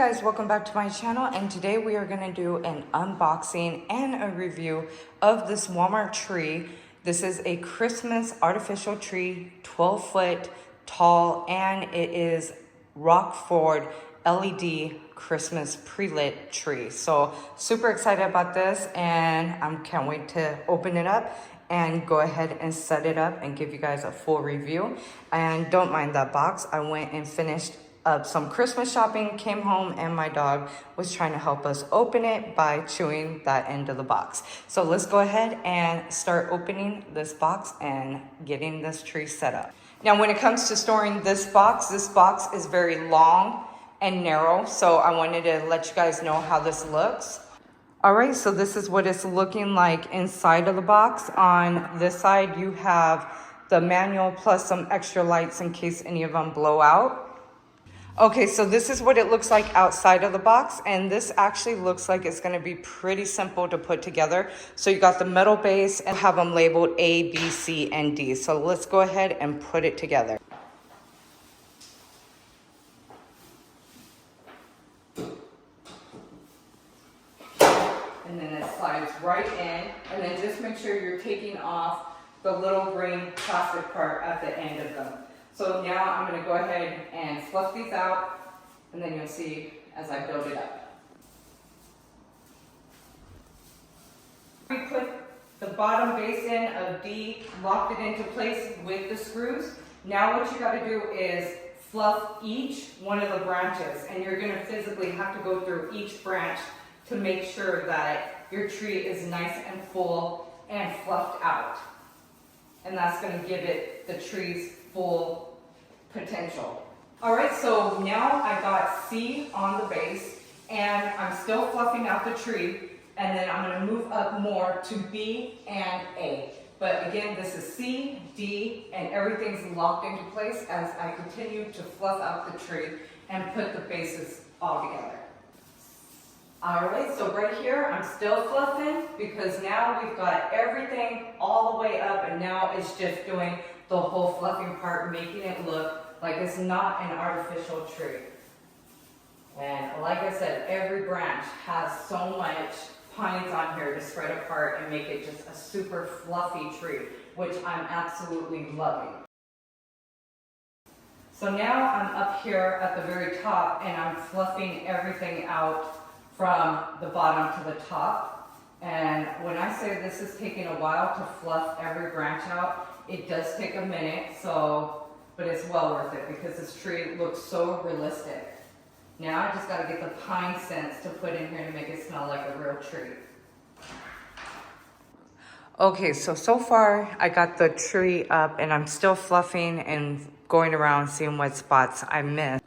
Guys, welcome back to my channel, and today we are going to do an unboxing and a review of this Walmart tree. This is a Christmas artificial tree, 12-foot tall, and it is Rockford LED Christmas pre-lit tree. So super excited about this, and I can't wait to open it up and go ahead and set it up and give you guys a full review. And don't mind that box. I went and finished up some Christmas shopping, came home, and my dog was trying to help us open it by chewing that end of the box. So let's go ahead and start opening this box and getting this tree set up. Now, when it comes to storing this box is very long and narrow, so I wanted to let you guys know how this looks. All right, so this is what it's looking like inside of the box. On this side, you have the manual plus some extra lights in case any of them blow out. Okay, so this is what it looks like outside of the box, and this actually looks like it's going to be pretty simple to put together. So you got the metal base and have them labeled A, B, C, and D. So let's go ahead and put it together. And then it slides right in, and then just make sure you're taking off the little green plastic part at the end of them. So now I'm going to go ahead and fluff these out, and then you'll see as I build it up. We put the bottom base in of D, locked it into place with the screws. Now what you got to do is fluff each one of the branches, and you're going to physically have to go through each branch to make sure that your tree is nice and full and fluffed out. And that's going to give it the tree's full potential. All right, so now I got C on the base, and I'm still fluffing out the tree, and then I'm going to move up more to B and A. But again, this is C, D, and everything's locked into place as I continue to fluff out the tree and put the bases all together. All right, so right here, I'm still fluffing because now we've got everything all the way up, and now it's just doing the whole fluffing part, making it look like it's not an artificial tree. And like I said, every branch has so much pines on here to spread apart and make it just a super fluffy tree, which I'm absolutely loving. So now I'm up here at the very top, and I'm fluffing everything out from the bottom to the top. And when I say this is taking a while to fluff every branch out, it does take a minute, but it's well worth it because this tree looks so realistic. Now I just got to get the pine scents to put in here to make it smell like a real tree. Okay, so far I got the tree up, and I'm still fluffing and going around seeing what spots I missed.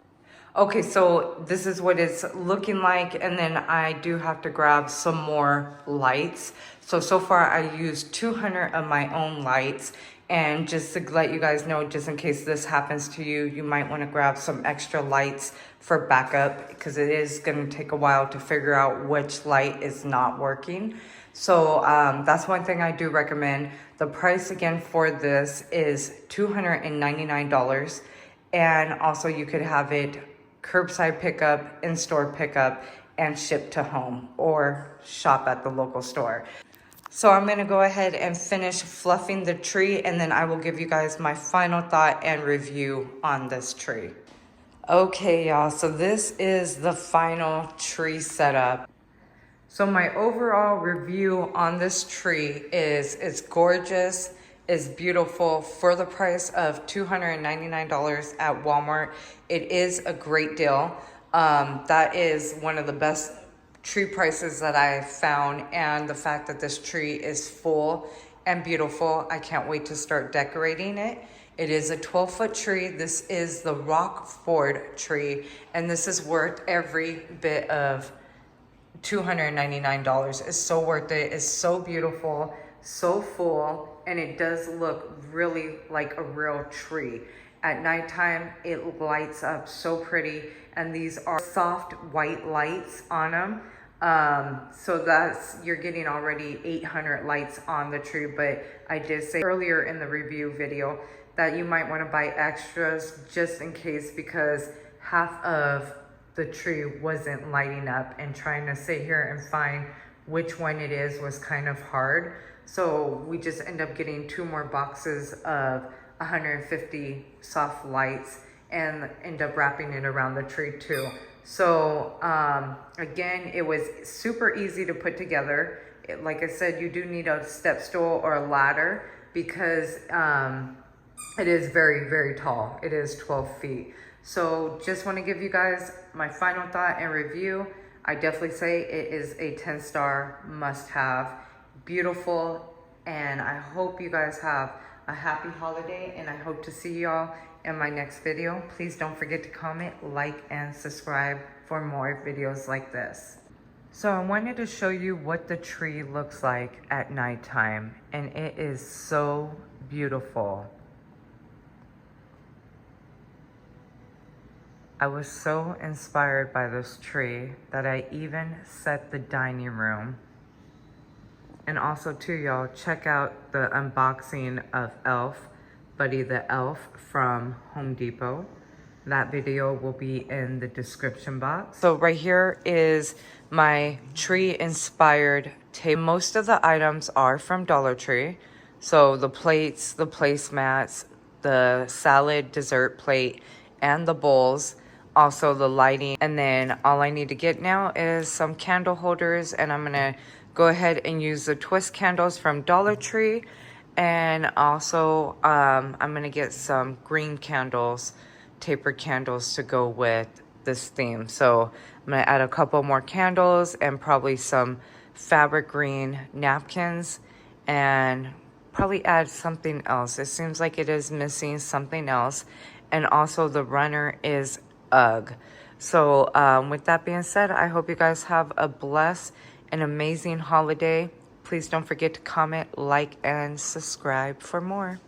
Okay, so this is what it's looking like, and then I do have to grab some more lights. So far I used 200 of my own lights, and just to let you guys know, just in case this happens to you, you might want to grab some extra lights for backup because it is going to take a while to figure out which light is not working. So that's one thing I do recommend. The price again for this is $299, and also you could have it curbside pickup, in-store pickup, and ship to home or shop at the local store. So I'm going to go ahead and finish fluffing the tree, and then I will give you guys my final thought and review on this tree. Okay, y'all, so this is the final tree setup. So my overall review on this tree is it's gorgeous, it's beautiful for the price of $299 at Walmart. It is a great deal. That is one of the best tree prices that I found, and the fact that this tree is full and beautiful, I can't wait to start decorating it. It is a 12-foot tree. This is the Rockford tree, and this is worth every bit of $299. It's so worth it. It's so beautiful, so full, and it does look really like a real tree. At nighttime, it lights up so pretty, and these are soft white lights on them. So you're getting already 800 lights on the tree, but I did say earlier in the review video that you might want to buy extras just in case, because half of the tree wasn't lighting up, and trying to sit here and find which one it is was kind of hard. So we just end up getting 2 more boxes of 150 soft lights and end up wrapping it around the tree too. So again, it was super easy to put together. Like I said, you do need a step stool or a ladder because it is very, very tall. It is 12 feet. So just want to give you guys my final thought and review. I definitely say it is a 10-star must-have. Beautiful, and I hope you guys have a happy holiday, and I hope to see y'all in my next video. Please don't forget to comment, like, and subscribe for more videos like this. So I wanted to show you what the tree looks like at nighttime, and it is so beautiful. I was so inspired by this tree that I even set the dining room. And also too, y'all, check out the unboxing of Elf, Buddy the Elf from Home Depot. That video will be in the description box. So right here is my tree inspired table. Most of the items are from Dollar Tree. So the plates, the placemats, the salad dessert plate, and the bowls. Also the lighting. And then all I need to get now is some candle holders, and I'm gonna go ahead and use the twist candles from Dollar Tree. And also I'm gonna get some green candles, tapered candles to go with this theme. So I'm gonna add a couple more candles and probably some fabric green napkins, and probably add something else. It seems like it is missing something else. And also the runner is UGG. So with that being said, I hope you guys have a blessed and amazing holiday. Please don't forget to comment, like, and subscribe for more.